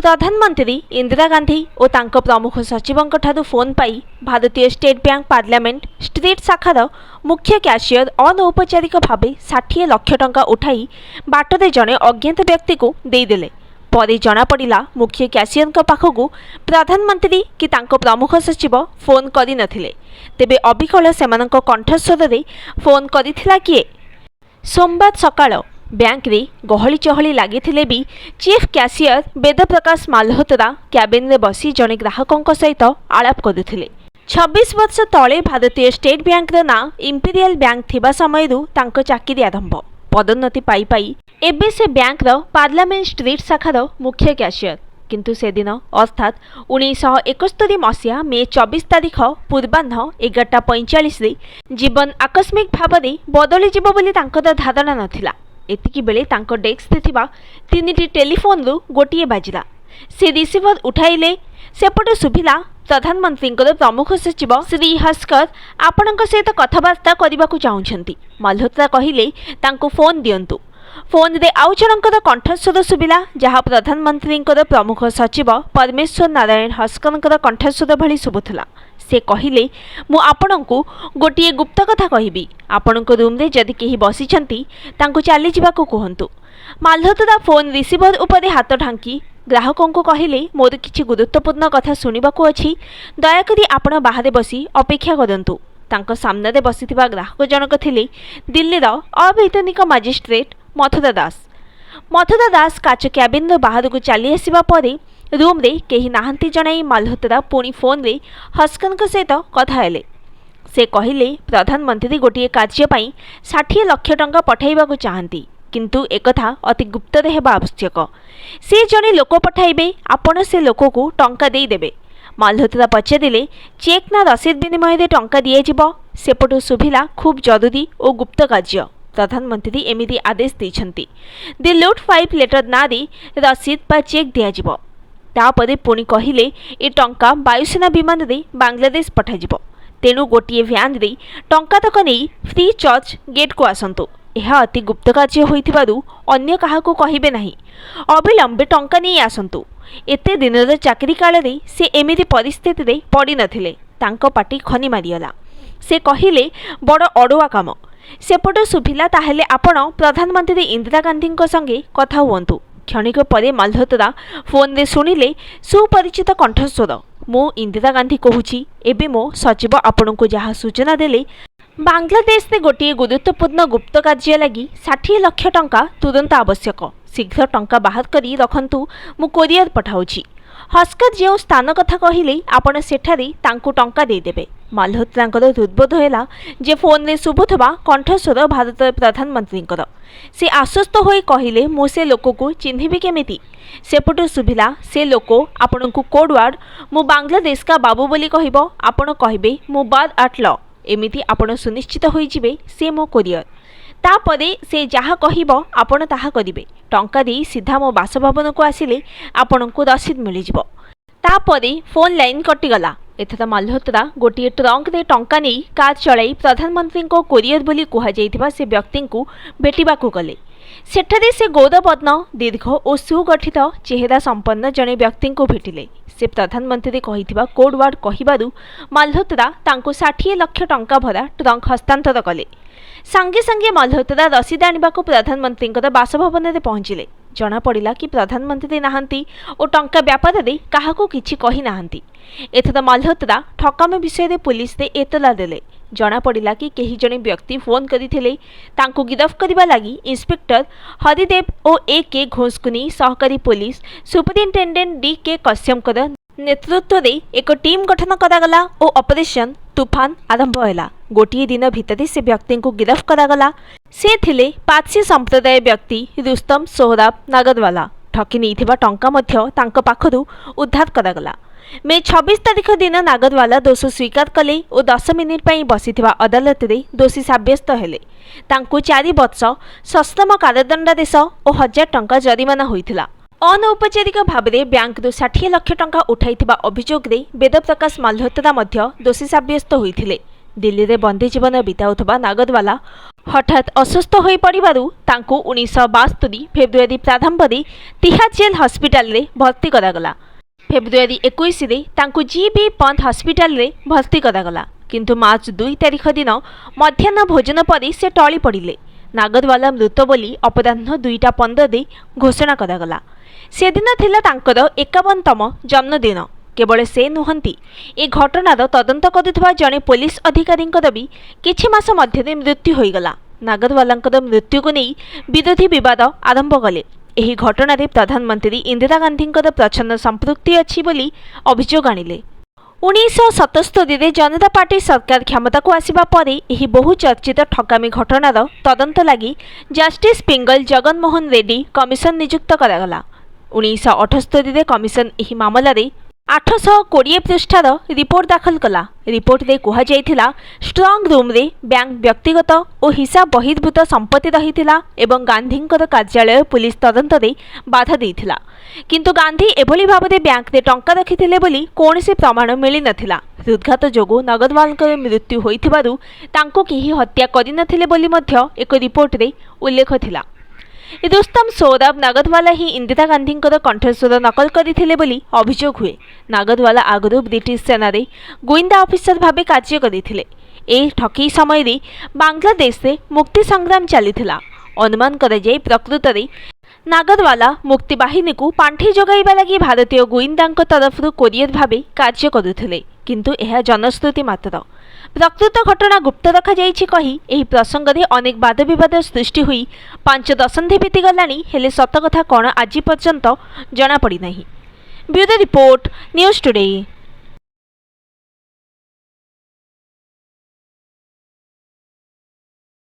प्रधानमंत्री इंदिरा गांधी और तांको प्रमुख सचिवों ठारू फोन पाई भारतीय स्टेट बैंक पार्लियामेंट स्ट्रीट शाखार मुख्य कैशियर अनौपचारिक भाव 60 लाख टंका उठाई बाटरे जड़े अज्ञात व्यक्ति को देदेले। पर जनापड़ा मुख्य कैशियर पाखक प्रधानमंत्री कि तांको प्रमुख सचिव फोन करि नथिले, तेबे अबिकल सेमानक कंठस्वर रे फोन करिथिला किए। सोमवार सकाळ बैंक रे गहली चहली लगी भी chief cashier Ved Prakash Malhotra cabin रे बसी जड़े ग्राहकों सहित आलाप करुथिले। 26 वर्ष तले भारतीय स्टेट बैंक ना इंपीरियल बैंक थिबा समयरू तांको चाकरी आरंभ पदोन्नति पाई पाई एबे से बैंक रो पार्लियामेंट स्ट्रीट शाखार मुख्य कैशियर। किंतु से दिन अर्थात 1971 मसीहा मे 24 तारीख पूर्वाह्न 11:45 रे जीवन आकस्मिक भाव में बदली जीव बोली तांकर धारणा नथिला। एतिकी बेले तांको डेस्क रे थिबा 3टी टेलीफोन रु गोटिए बाजिला। से रिसीवर उठाइले, सेपटे सुभिला प्रधानमंत्री प्रमुख सचिव श्री हस्कर आपणक सहित कथबार्ता करने चाहूँगी। मल्होत्रा कहिले तांको फोन दियंतु। फोन रे आउ जनकर कंठस्वर सुभिला, जहाँ प्रधानमंत्री प्रमुख सचिव परमेश्वर नारायण हस्कर कंठस्वर भली शुभुला। से कहिले मु आपणको गोटे गुप्त कथा कहबी, आपणको रूम रे जदि केही बसिछंती तांको चली जिबाको कहंतु। माल्होत्रा फोन रिसीवर उपरे हाथ ढांकी ग्राहकों को कहिले मोर किछि गुरुत्वपूर्ण कथा सुनिबाको अछि, दयाकरी आपण बाहरे बसी अपेक्षा करंतु। तांको सामने रे बसिथिबा ग्राहक जनक थिले दिल्लीर अवैतनिक मजिस्ट्रेट मथुरा दास। मथुरा दास काच क्याबिन बाहर को चली आसिबा परे रूम रे केही नाहंती जणाई माल्होत्रा पुणी फोन रे हस्कर सहित कथा हेले। से कहिले प्रधानमंत्री गोटे कार्य पाई 60 लाख टंका पठाइबाकु चाहंती, किंतु एकथा अति गुप्त हेबा आवश्यक। से जणे लोक पठाइबे, आपण से लोक को टंका देई देबे। माल्होत्रा पचारिले चेक ना रसीद विनिमय रे टंका दिए जिवो। सेपटु सुभिला खूब जरूरी और गुप्त कार्य। प्रधानमंत्री एमिति आदेश दैछंती, दि लूट 5 लेटर ना दी रसीद बा चेक दिया जिवो। तापरे पुणी कहिले ए टंका वायुसेना विमान रे बांग्लादेश पठाजिवो, तेणु गोटे भ्यान रे टंका तक नहीं फ्री चर्च गेट को आसंतु। यह अति गुप्त कार्य होइथिबारु अन्य काहाकू कहिबे नाही, अविलंबे टंका नहीं आसंतु। एते दिनर चाकरी काल रे से एमिति परिस्थिति रे पड़ी नथिले। तांको पाटी खनी मारियला। से कहिले बड़ अड़ुआ काम। सेपट सुभिला ताहेले आपण प्रधानमंत्री इंदिरा गांधी संगे कथा हुअंतु। क्षणिक परे माल्होत्रा फोन रे सुनिले सुपरिचित कंठस्वर, मो इंदिरा गांधी कहूची, एबे मो सचिव आपण को जहाँ सूचना देले बांग्लादेश रे गोटे गुरुत्वपूर्ण गुप्त कार्य लगी 60 लाख टंका तुरंत आवश्यक, शीघ्र टंका बाहर करी रखंतु, मु कोरियर पठाउची। हस्कर जो स्थान कथा कहिले आपण सेठारे तांको टंका दे देबे। माल्होत्रांकर हृदबोध हैला जे फोन रे शुभुथबा कंठस्वर भारत प्रधानमंत्रींकर। से आश्वस्त होई कहिले मो से लोक को चिन्हिबे केमिति। सेपटु सुभिला से लोक आपणको कोडवर्ड मु बांग्लादेश का बाबू बोली कहबो, आपण कहबे मु बाद आट ल, एमिति आपण सुनिश्चित होई जिवे से मो कोरियर। तापरे से जहाँ कहबो आपण ताहा करिवे। टंका दे सीधा मो बासभवन को आसिले आपणको रसीद मिल जिवो। तापरे फोन लाइन कटिगला। एथर माल्होत्रा गोटे ट्रंक रे टंका नहीं कार चलाई प्रधानमंत्री को कोरियर बोली कह जाइथिबा से व्यक्ति को भेटिबाकू गले। सेठारे से गौरवर्ण दीर्घ और सुगठित चेहरा संपन्न जड़े व्यक्ति को भेटिले। से प्रधानमंत्री कहिथिबा कोडवर्ड कहिबारु माल्होत्रा तांको 60 लाख टंका भरा ट्रंक हस्तांतर कले। सांगे सांगे माल्होत्रा रसीद आनिबाकू प्रधानमंत्री बासभवन रे पहुंचिले। जना पड़िला कि प्रधानमंत्री नाहंती और टंका व्यापार रे काहाकू किछि कहि नाहंती। एथर माल्होत्रा ठकामी विषय रे पुलिस रे एतला देले। जना पड़िला कि केही जणे व्यक्ति फोन करिथिले तांको गिरफ करबा लागि इंस्पेक्टर हरिदेव और ए.के. घोषकुनी सहकारी पुलिस सुपरिटेंडेंट डी.के. कश्यपकर नेतृत्व रे एक टीम गठन करागला और ऑपरेशन तूफान आरंभ हैला। गोटे दिन भितर से व्यक्ति को गिरफ करागला। से थिले पारसी संप्रदाय व्यक्ति रुस्तम सोहराब नागरवाला। ठकी नहीं टंका मध्य तांको पाखरु उद्धार करागला। मे 26 तारीख दिन नागरवाला दोष स्वीकार कले और 10 मिनिट पर बसिथिबा अदालत रे दोषी साब्यस्त हेले। तांको 4 वर्ष सश्रम कारादंडादेश और 1000 टंका जरिमाना होइथिला। अनौपचारिक भाव में बैंक 60 लाख टंका उठाइथिबा अभियोग रे वेद प्रकाश माल्होत्रा मध्य दोषी साब्यस्त होइथिले। दिल्ली रे बंदी जीवन बिताउथबा नागरवाला हठात अस्वस्थ होई पड़िबारु तांकु 1972 फेब्रुआरी प्रारंभरे तिहार जेल हस्पिटाल रे भर्ती करागला। फेब्रुआरी 21 रे तांकु जी.बी. पंत हस्पिटाल रे भर्ती करागला, किंतु मार्च 2 तारिख दिन मध्याह्न भोजन पर से टली पड़िले। नागरवाला मृत बोली अपराह्न 2:15 रे घोषणा करागला। से दिन थिला तांकर 51तम जन्मदिन। केवल से नुहंती ए घटनार तदंत करुवा जड़े पुलिस अधिकारी भी किछि मास मध्य मृत्यु होईगला। नागरवालांकर मृत्यु को नहीं विरोधी विवाद आरंभ कले। एही घटना प्रधानमंत्री इंदिरा गांधींकर प्रच्छन्न संपृक्ति अछि बोली अभियोग आनिले। 1977 रे जनता पार्टी सरकार क्षमता को आसिबा परे एही बहु चर्चित ठकामी घटनार तदंत लागि जस्टिस पिंगल जगन मोहन रेड्डी कमिशन नियुक्त करागला। 1978 रे कमिशन एही मामला रे 820 पृष्ठार रिपोर्ट दाखल कला। रिपोर्ट रे कुहा जायथिला स्ट्रॉन्ग रूम रे बैंक व्यक्तिगत और हिसाब बहिर्भूत संपत्ति रहिथिला एवं गांधींकर कार्यालय पुलिस तदंत रे बाधा देथिला, किंतु गांधी एभली भाबरे बैंक रे टंका रखिथिले बोली कोनसे प्रमाण मिली नथिला। हृदघात जोगु नगरवालकर मृत्यु होइथिबारु तांको केही हत्या करि नथिले बोली मध्य एक रिपोर्ट रे उल्लेख थिला। रुस्तम सौरभ नागरवाला ही इंदिरा गांधींकर कंठस्वर नकल करथिले बोली अभियोग हुए। नागरवाला आगरु ब्रिटिश सेना रे गोइंदा ऑफिसर भाबे कार्य करथिले। ए ठकी समय रे बांग्लादेश रे मुक्ति संग्राम चलीथिला। अनुमान करा जाय प्रकृत रे नागरवाला मुक्ति बाहिनी को पांठी जोगाइबा लागि भारतीय गोइंदांक तरफरु कोरियर भाबे कार्य करुथिले, किंतु यह जनश्रुति मात्र। प्रकृत घटना गुप्त रखा जाइछि कही एही प्रसंग रे अनेक वाद विवाद सृष्टि हुई 5 दशंधि बीती गलानी, हेले सत कथा कोन आज पर्यंत जना पड़ी नाही। Bureau report news today.